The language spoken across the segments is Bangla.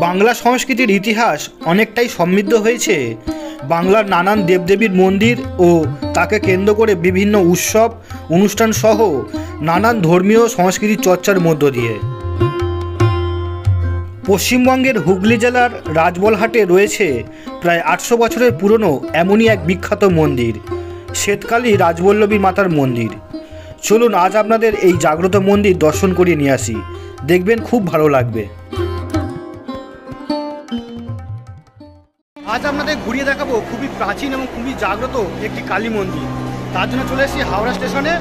বাংলা সংস্কৃতির ইতিহাস অনেকটাই সমৃদ্ধ হয়েছে বাংলার নানান দেবদেবীর মন্দির ও তাকে কেন্দ্র করে বিভিন্ন উৎসব অনুষ্ঠান সহ নানান ধর্মীয় সংস্কৃতির চর্চার মধ্য দিয়ে। পশ্চিমবঙ্গের হুগলি জেলার রাজবলহাটে রয়েছে প্রায় 800 বছরের পুরনো এমনই এক বিখ্যাত মন্দির, শ্বেতকালী রাজবল্লভী মাতার মন্দির। চলুন আজ আপনাদের এই জাগ্রত মন্দির দর্শন করিয়ে নিয়ে আসি, দেখবেন খুব ভালো লাগবে। আজ আপনাদের ঘুরিয়ে দেখাবো খুবই প্রাচীন এবং খুবই জাগ্রত একটি কালী মন্দির। তার জন্য চলে এসেছি হাওড়া স্টেশনে,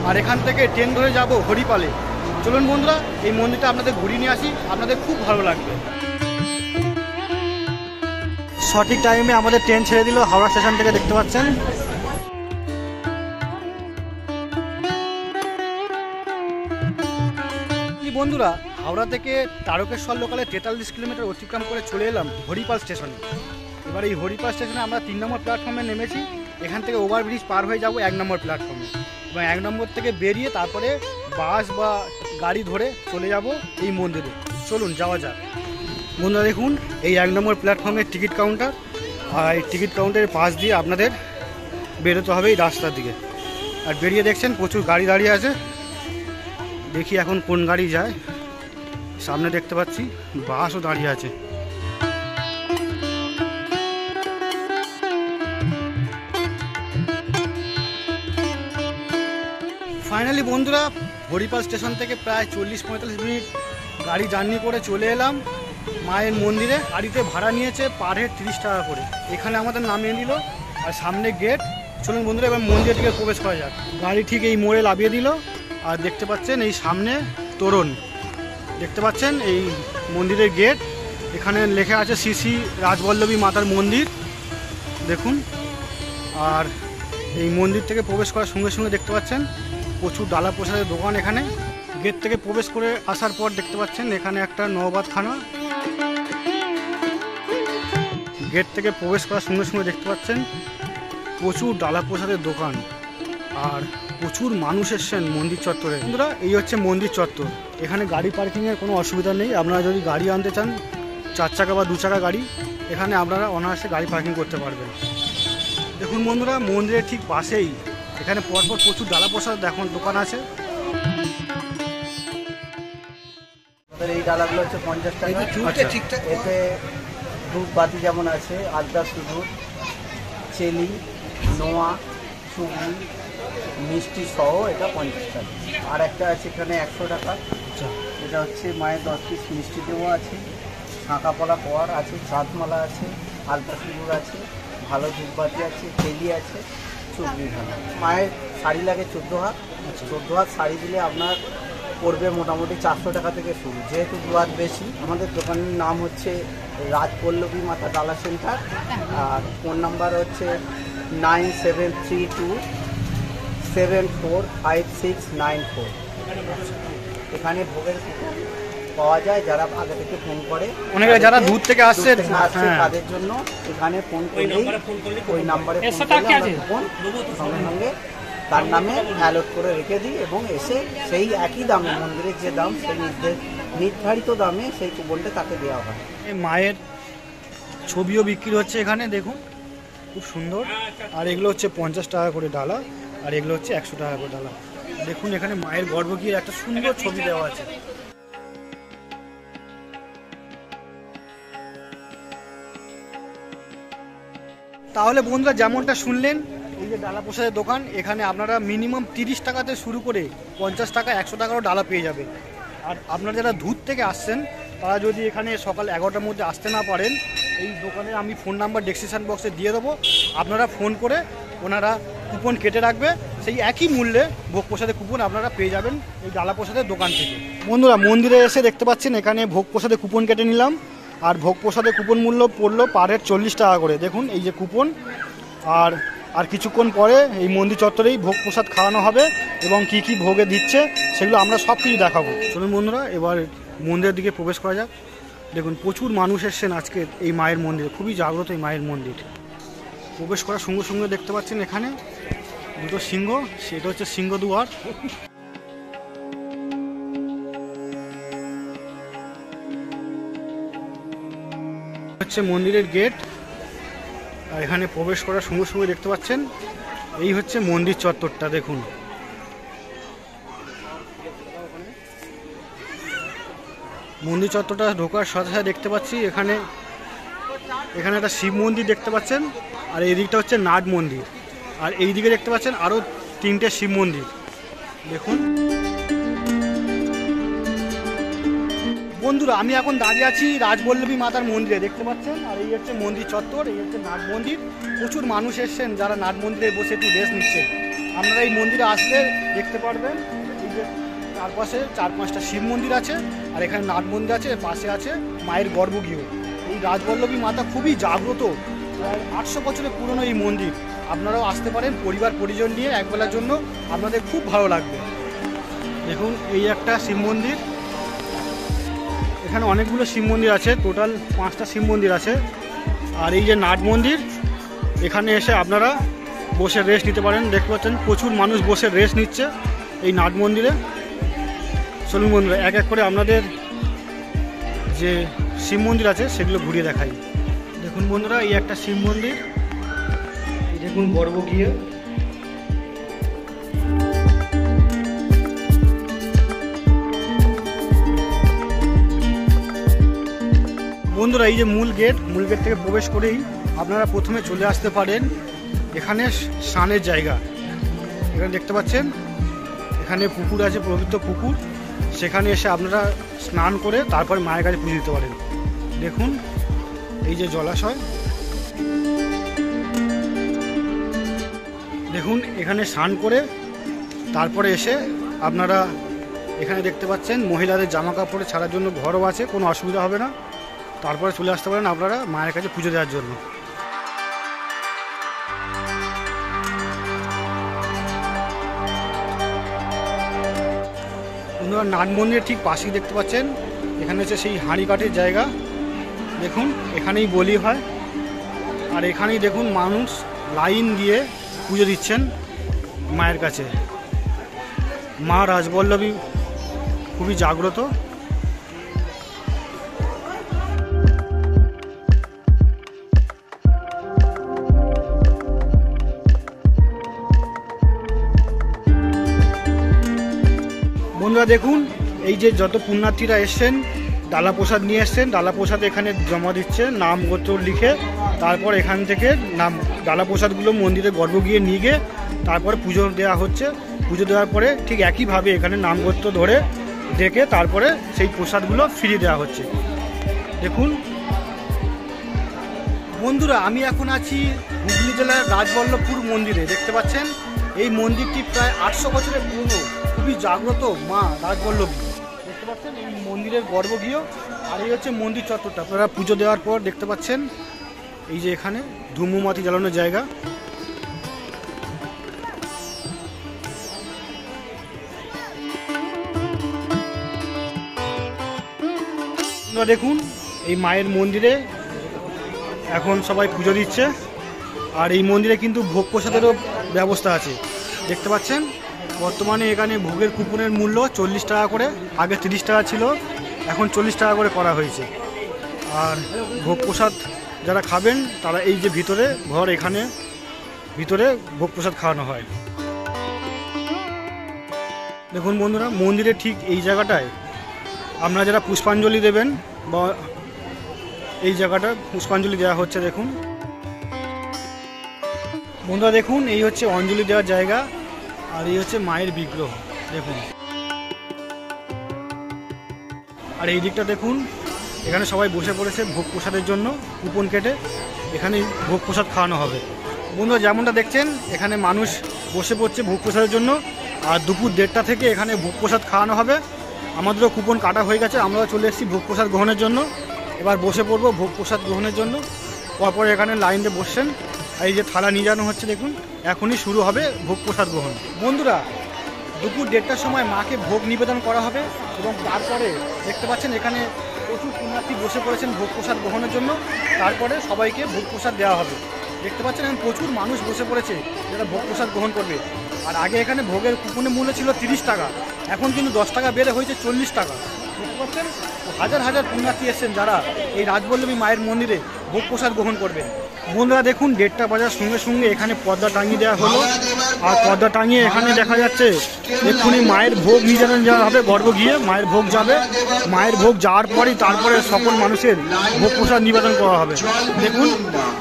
আর এখান থেকে ট্রেন ধরে যাব হরিপালে। চলুন বন্ধুরা, এই মন্দিরটা আপনাদের ঘুরিয়ে নিয়ে আসি, আপনাদের খুব ভালো লাগবে। সঠিক টাইমে আমাদের ট্রেন ছেড়ে দিল হাওড়া স্টেশন থেকে, দেখতে পাচ্ছেন। বন্ধুরা, হাওড়া থেকে তারকেশ্বর লোকালে 43 কিলোমিটার অতিক্রম করে চলে এলাম হরিপাল স্টেশনে। এবার এই হরিপাল স্টেশনে আমরা 3 নম্বর প্ল্যাটফর্মে নেমেছি। এখান থেকে ওভারব্রিজ পার হয়ে যাব 1 নম্বর প্ল্যাটফর্মে, এবং 1 নম্বর থেকে বেরিয়ে তারপরে বাস বা গাড়ি ধরে চলে যাব এই মন্দিরে। চলুন যাওয়া যাক। বন্ধুরা দেখুন, এই 1 নম্বর প্ল্যাটফর্মের টিকিট কাউন্টার, আর এই টিকিট কাউন্টারের পাশ দিয়ে আপনাদের বেরোতে হবে এই রাস্তার দিকে। আর বেরিয়ে দেখছেন প্রচুর গাড়ি দাঁড়িয়ে আছে। দেখি এখন কোন গাড়ি যায়। সামনে দেখতে পাচ্ছি বাসও দাঁড়িয়ে আছে। ফাইনালি বন্ধুরা, হরিপাল স্টেশন থেকে প্রায় 40-45 মিনিট গাড়ি জার্নি করে চলে এলাম মায়ের মন্দিরে। গাড়িতে ভাড়া নিয়েছে পার হেড 30 টাকা করে। এখানে আমাদের নামিয়ে দিল, আর সামনে গেট। চলুন বন্ধুরা, এবার মন্দিরের দিকে প্রবেশ করা যাক। গাড়ি ঠিক এই মোড়ে নামিয়ে দিল, আর দেখতে পাচ্ছেন এই সামনে তোরণ, দেখতে পাচ্ছেন এই মন্দিরের গেট। এখানে লেখা আছে শ্রী শ্রী রাজবল্লভী মাতার মন্দির, দেখুন। আর এই মন্দির থেকে প্রবেশ করার সঙ্গে সঙ্গে দেখতে পাচ্ছেন প্রচুর ডালা প্রসাদের দোকান। এখানে গেট থেকে প্রবেশ করে আসার পর দেখতে পাচ্ছেন এখানে একটা নওবাতখানা। গেট থেকে প্রবেশ করার সঙ্গে সঙ্গে দেখতে পাচ্ছেন প্রচুর ডালা প্রসাদের দোকান, আর প্রচুর মানুষ এসছেন মন্দির চত্বরে। বন্ধুরা, এই হচ্ছে মন্দির চত্বর। এখানে গাড়ি পার্কিংয়ের কোনো অসুবিধা নেই। আপনারা যদি গাড়ি আনতে চান, 4 চাকা বা 2 চাকা গাড়ি, এখানে আপনারা অনায়াসে গাড়ি পার্কিং করতে পারবেন। দেখুন বন্ধুরা, মন্দিরের ঠিক পাশেই এখানে পরপর প্রচুর ডালা প্রসাদ এখন দোকান আছে। এই ডালাগুলো হচ্ছে 50 টাকা। এতে দুধ বাতি যেমন আছে, আদা দুধ, চেলি, নোয়া, চুগলি, মিষ্টি সহ, এটা 50 টাকা। আর একটা আছে এখানে 100 টাকা। এটা হচ্ছে মায়ের 10 পিস মিষ্টি দেওয়া আছে, শাঁকাপলা কোয়ার আছে, চাঁদমালা আছে, আলতা সিঁদুর আছে, ভালো ধূপবাতি আছে, তেলি আছে, চুগলি ভালো। মায়ের শাড়ি লাগে 14 হাত। 14 হাত শাড়ি দিলে আপনার পড়বে মোটামুটি 400 টাকা থেকে শুরু। যেহেতু 2 হাত বেশি, আমাদের দোকানের নাম হচ্ছে রাজবল্লভী মাতা ডালা সেন্টার, আর ফোন নাম্বার হচ্ছে 9732745694। এখানে ভোগের পাওয়া যায়, যারা আগে থেকে ফোন করে, অনেকে যারা দূর থেকে আসছে তাদের জন্য এখানে ফোন করলেই ওই নাম্বারে ফোন করলে আমরা কুপন সঙ্গে সঙ্গে তার নামে অ্যালট করে রেখে দিই, এবং এসে সেই একই দামে, মন্দিরের যে দাম সেই নির্ধারিত দামে সেই কুপনটা তাকে দেওয়া হয়। মায়ের ছবিও বিক্রি হচ্ছে এখানে, দেখুন খুব সুন্দর। আর এগুলো হচ্ছে 50 টাকা করে ডালা, আর এগুলো হচ্ছে 100 টাকা করে ডালা। দেখুন এখানে মায়ের গর্ভগৃহের একটা সুন্দর ছবি দেওয়া আছে। তাহলে বন্ধুরা, যেমনটা শুনলেন, এই যে ডালা প্রসাদের দোকান, এখানে আপনারা মিনিমাম 30 টাকাতে শুরু করে 50 টাকা 100 টাকারও ডালা পেয়ে যাবে। আর আপনারা যারা দূর থেকে আসছেন, তারা যদি এখানে সকাল 11টার মধ্যে আসতে না পারেন, এই দোকানে আমি ফোন নাম্বার ডেসক্রিপশন বক্সে দিয়ে দেবো। আপনারা ফোন করে ওনারা কুপন কেটে রাখবে, সেই একই মূল্যে ভোগ প্রসাদের কুপন আপনারা পেয়ে যাবেন এই ডালা প্রসাদের দোকান থেকে। বন্ধুরা, মন্দিরে এসে দেখতে পাচ্ছেন এখানে ভোগ প্রসাদের কুপন কেটে নিলাম, আর ভোগ প্রসাদের কুপন মূল্য পড়লো পার হেড 40 টাকা করে। দেখুন এই যে কুপন। আর কিছুক্ষণ পরে এই মন্দির চত্বরেই ভোগ প্রসাদ খাওয়ানো হবে, এবং কি কি ভোগে দিচ্ছে সেগুলো আমরা সব কিছু দেখাবো। চলুন বন্ধুরা, এবার মন্দিরের দিকে প্রবেশ করা যাক। দেখুন প্রচুর মানুষ এসছেন আজকে এই মায়ের মন্দিরে, খুবই জাগ্রত এই মায়ের মন্দির। প্রবেশ করার সঙ্গে সঙ্গে দেখতে পাচ্ছেন এখানে 2টো সিংহ, সেটা হচ্ছে সিংহদুয়ার। হচ্ছে মন্দিরের গেট, আর এখানে প্রবেশ করার সঙ্গে সঙ্গে দেখতে পাচ্ছেন এই হচ্ছে মন্দির চত্বরটা। দেখুন মন্দির চত্বরটা ঢোকার সাথে সাথে দেখতে পাচ্ছি এখানে একটা শিব মন্দির দেখতে পাচ্ছেন, আর এই দিকটা হচ্ছে নাট মন্দির, আর এই দিকে দেখতে পাচ্ছেন আরও 3টে শিব মন্দির। দেখুন বন্ধুরা, আমি এখন দাঁড়িয়ে আছি রাজবল্লভী মাতার মন্দিরে, দেখতে পাচ্ছেন। আর এই হচ্ছে মন্দির চত্বর, এই হচ্ছে নাট মন্দির। প্রচুর মানুষ এসছেন যারা নাট মন্দিরে বসে একটু রেস্ট নিচ্ছেন। আপনারা এই মন্দিরে আসলে দেখতে পারবেন এই যে চারপাশে 4-5টা শিব মন্দির আছে, আর এখানে নাট মন্দির আছে, পাশে আছে মায়ের গর্ভগৃহ। এই রাজবল্লভী মাতা খুবই জাগ্রত, প্রায় 800 বছরের পুরনো এই মন্দির। আপনারাও আসতে পারেন পরিবার পরিজন নিয়ে একবেলার জন্য, আপনাদের খুব ভালো লাগবে। দেখুন এই একটা শিব মন্দির, এখানে অনেকগুলো শিব মন্দির আছে, টোটাল 5টা শিব মন্দির আছে। আর এই যে নাট মন্দির, এখানে এসে আপনারা বসে রেস্ট নিতে পারেন। দেখতে পাচ্ছেন প্রচুর মানুষ বসে রেস্ট নিচ্ছে এই নাট মন্দিরে। চলুন বন্ধুরা এক এক করে আপনাদের যে শিব মন্দির আছে সেগুলো ঘুরিয়ে দেখাই। দেখুন বন্ধুরা, এই একটা শিব মন্দির, এই দেখুন গর্ভগৃহ। বন্ধুরা এই যে মূল গেট থেকে প্রবেশ করেই আপনারা প্রথমে চলে আসতে পারেন এখানে স্নানের জায়গা। এখানে দেখতে পাচ্ছেন এখানে পুকুর আছে, পবিত্র পুকুর। সেখানে এসে আপনারা স্নান করে তারপর মায়ের কাছে পুজো দিতে পারেন। দেখুন এই যে জলাশয়, দেখুন এখানে স্নান করে তারপরে এসে আপনারা এখানে দেখতে পাচ্ছেন মহিলাদের জামা কাপড়ে ছাড়ার জন্য ঘরও আছে, কোনো অসুবিধা হবে না। তারপরে চলে আসতে পারেন আপনারা মায়ের কাছে পুজো দেওয়ার জন্য। আপনারা নাট মন্দিরের ঠিক পাশেই দেখতে পাচ্ছেন এখানে হচ্ছে সেই হাঁড়ি কাঠের জায়গা। দেখুন এখানেই বলি হয়, আর এখানেই দেখুন মানুষ লাইন দিয়ে পুজো দিচ্ছেন মায়ের কাছে। মা রাজবল্লভী খুবই জাগ্রত। বন্ধুরা দেখুন এই যে যত পুণ্যার্থীরা এসছেন ডালা প্রসাদ নিয়ে এসছেন, ডালা প্রসাদ এখানে জমা দিচ্ছে নাম গোত্র লিখে। তারপর এখান থেকে ডালা প্রসাদগুলো মন্দিরে গর্ভগৃহে নিয়ে গিয়ে তারপরে পুজো দেওয়া হচ্ছে। পুজো দেওয়ার পরে ঠিক একইভাবে এখানে নাম গোত্র ধরে ডেকে তারপরে সেই প্রসাদগুলো ফিরিয়ে দেওয়া হচ্ছে। দেখুন বন্ধুরা, আমি এখন আছি হুগলি জেলার রাজবল্লভপুর মন্দিরে। দেখতে পাচ্ছেন এই মন্দিরটি প্রায় 800 বছরের পুরনো, খুবই জাগ্রত মা রাজবল্লভী। দেখতে পাচ্ছেন এই মন্দিরের গর্ভগৃহ, আর এই হচ্ছে মন্দির চত্বরটা। আপনারা পুজো দেওয়ার পর দেখতে পাচ্ছেন এই যে এখানে ধূমবাতি জ্বালানোর জায়গা। দেখুন এই মায়ের মন্দিরে এখন সবাই পুজো দিচ্ছে, আর এই মন্দিরে কিন্তু ভোগ প্রসাদেরও ব্যবস্থা আছে। দেখতে পাচ্ছেন বর্তমানে এখানে ভোগের কুপনের মূল্য 40 টাকা করে, আগে 30 টাকা ছিল, এখন 40 টাকা করে করা হয়েছে। আর ভোগ প্রসাদ যারা খাবেন তারা এই যে ভিতরে ঘর, এখানে ভিতরে ভোগ প্রসাদ খাওয়ানো হয়। দেখুন বন্ধুরা, মন্দিরে ঠিক এই জায়গাটায় আপনারা যারা পুষ্পাঞ্জলি দেবেন বা এই জায়গাটা পুষ্পাঞ্জলি দেওয়া হচ্ছে। দেখুন বন্ধুরা, দেখুন এই হচ্ছে অঞ্জলি দেওয়ার জায়গা, আর এই হচ্ছে মায়ের বিগ্রহ। দেখুন, আর এই দিকটা দেখুন এখানে সবাই বসে পড়েছে ভোগ প্রসাদের জন্য, কুপন কেটে এখানে ভোগ প্রসাদ খাওয়ানো হবে। বন্ধুরা যেমনটা দেখছেন এখানে মানুষ বসে পড়ছে ভোগ প্রসাদের জন্য, আর দুপুর 1:30 থেকে এখানে ভোগ প্রসাদ খাওয়ানো হবে। আমাদেরও কুপন কাটা হয়ে গেছে, আমরাও চলে এসেছি ভোগ প্রসাদ গ্রহণের জন্য। এবার বসে পড়বো ভোগ প্রসাদ গ্রহণের জন্য। পরপর এখানে লাইন দিয়ে বসছেন, আর এই যে থালা নিয়ে যাওয়া হচ্ছে। দেখুন এখনই শুরু হবে ভোগ প্রসাদ গ্রহণ। বন্ধুরা দুপুর 1:30টার সময় মাকে ভোগ নিবেদন করা হবে, এবং তারপরে দেখতে পাচ্ছেন এখানে প্রচুর পুণ্যার্থী বসে পড়েছেন ভোগ প্রসাদ গ্রহণের জন্য। তারপরে সবাইকে ভোগ প্রসাদ দেওয়া হবে। দেখতে পাচ্ছেন এখন প্রচুর মানুষ বসে পড়েছে যারা ভোগ প্রসাদ গ্রহণ করবে। আর আগে এখানে ভোগের কুপনের মূল্য ছিল 30 টাকা, এখন কিন্তু 10 টাকা বেড়ে হয়েছে 40 টাকা। দেখতে পাচ্ছেন হাজার হাজার পুণ্যার্থী এসেছেন যারা এই রাজবল্লভী মায়ের মন্দিরে ভোগ প্রসাদ গ্রহণ করবেন। বন্ধুরা দেখুন, 1:30 বাজার সঙ্গে সঙ্গে এখানে পর্দা টাঙিয়ে দেওয়া হলো। আর পর্দা টাঙিয়ে এখানে দেখা যাচ্ছে এক্ষুনি মায়ের ভোগ নিয়ে যাওয়া হবে, গর্ভ গিয়ে মায়ের ভোগ যাবে। মায়ের ভোগ যাওয়ার পরই তারপরে সকল মানুষের ভোগ প্রসাদ নিবেদন করা হবে। দেখুন,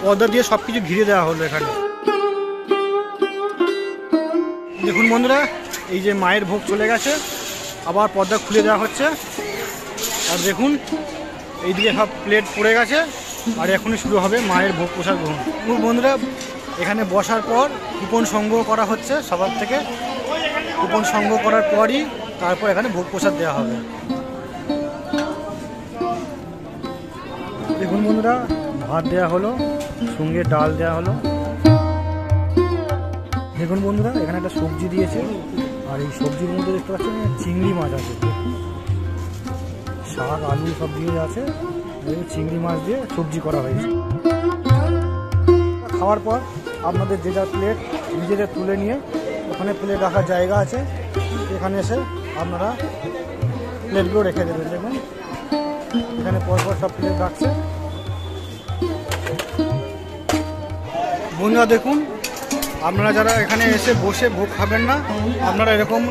পর্দা দিয়ে সব কিছু ঘিরে দেওয়া হলো এখানে। দেখুন বন্ধুরা, এই যে মায়ের ভোগ চলে গেছে, আবার পর্দা খুলে দেওয়া হচ্ছে। আর দেখুন, এইদিকে সব প্লেট পড়ে গেছে, আর এখনই শুরু হবে মায়ের ভোগ প্রসাদ গ্রহণ। বন্ধুরা, এখানে বসার পর কুপন সংগ্রহ করা হচ্ছে সবার থেকে। কুপন সংগ্রহ করার পরই তারপর এখানে ভোগ প্রসাদ দেওয়া হবে। দেখুন বন্ধুরা, ভাত দেওয়া হলো, সঙ্গে ডাল দেওয়া হলো। দেখুন বন্ধুরা, এখানে একটা সবজি দিয়েছে, আর এই সবজির মধ্যে দেখতে পাচ্ছেন চিংড়ি মাছ আছে। শাক আলু সব দিয়ে আছে, চিংড়ি মাছ দিয়ে সবজি করা হয়েছে। খাওয়ার পর আপনাদের যে যার প্লেট নিজেদের তুলে নিয়ে ওখানে প্লেট রাখার জায়গা আছে, এখানে এসে আপনারা প্লেটগুলো রেখে দেবেন। দেখুন, এখানে পরপর সব প্লেট রাখছে। বন্ধুরা দেখুন, আপনারা যারা এখানে এসে বসে ভোগ খাবেন না, আপনারা এরকম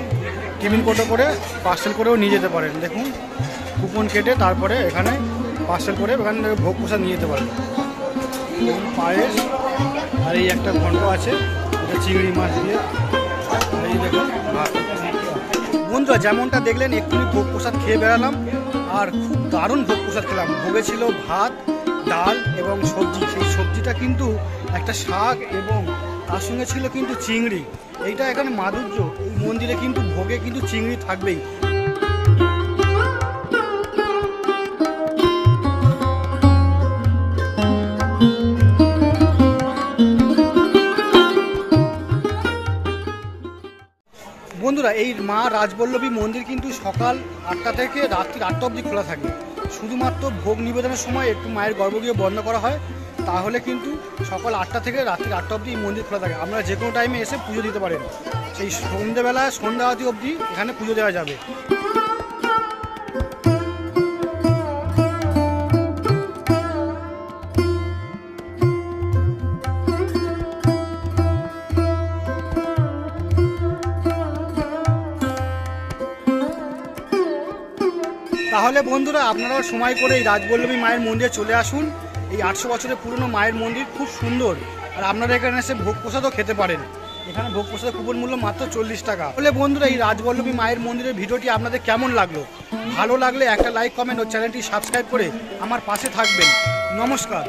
টিফিন কোটো করে পার্সেল করেও নিয়ে যেতে পারেন। দেখুন, কুপন কেটে তারপরে এখানে পার্সেল করে এখানে ভোগ প্রসাদ নিয়ে যেতে পারেন। দেখুন, পায়েস আর এই একটা ঘন্ট আছে, এটা চিংড়ি মাছ দিয়ে। এই দেখুন ভাত। বন্ধুরা যেমনটা দেখলেন, এক্ষুনি ভোগ প্রসাদ খেয়ে বেড়ালাম, আর খুব দারুণ ভোগ প্রসাদ খেলাম। ভোগে ছিল ভাত, ডাল এবং সবজি। সেই সবজিটা কিন্তু একটা শাক এবং তার সঙ্গে ছিল কিন্তু চিংড়ি। এইটা এখানে মাধুর্য, এই মন্দিরে কিন্তু ভোগে কিন্তু চিংড়ি থাকবেই। বন্ধুরা, এই মা রাজবল্লভী মন্দির কিন্তু সকাল 8টা থেকে রাত্রি 8টা অবধি খোলা থাকে। শুধুমাত্র ভোগ নিবেদনের সময় একটু মায়ের গর্ভগৃহ বন্ধ করা হয়, তাহলে কিন্তু সকাল 8টা থেকে রাত্রি 8টা অবধি এই মন্দির খোলা থাকে। আপনারা যে কোনো টাইমে এসে পুজো দিতে পারেন। সেই সন্ধ্যেবেলায় সন্ধ্যা আরতি অবধি এখানে পুজো দেওয়া যাবে। তাহলে বন্ধুরা, আপনারাও সময় করে এই রাজবল্লভী মায়ের মন্দিরে চলে আসুন। এই 800 বছরের পুরনো মায়ের মন্দির খুব সুন্দর। আর আপনারা এখানে এসে ভোগ প্রসাদও খেতে পারেন। এখানে ভোগ প্রসাদের কুপন মূল্য মাত্র 40 টাকা। তাহলে বন্ধুরা, এই রাজবল্লভী মায়ের মন্দিরের ভিডিওটি আপনাদের কেমন লাগলো? ভালো লাগলে একটা লাইক, কমেন্ট ও চ্যানেলটি সাবস্ক্রাইব করে আমার পাশে থাকবেন। নমস্কার।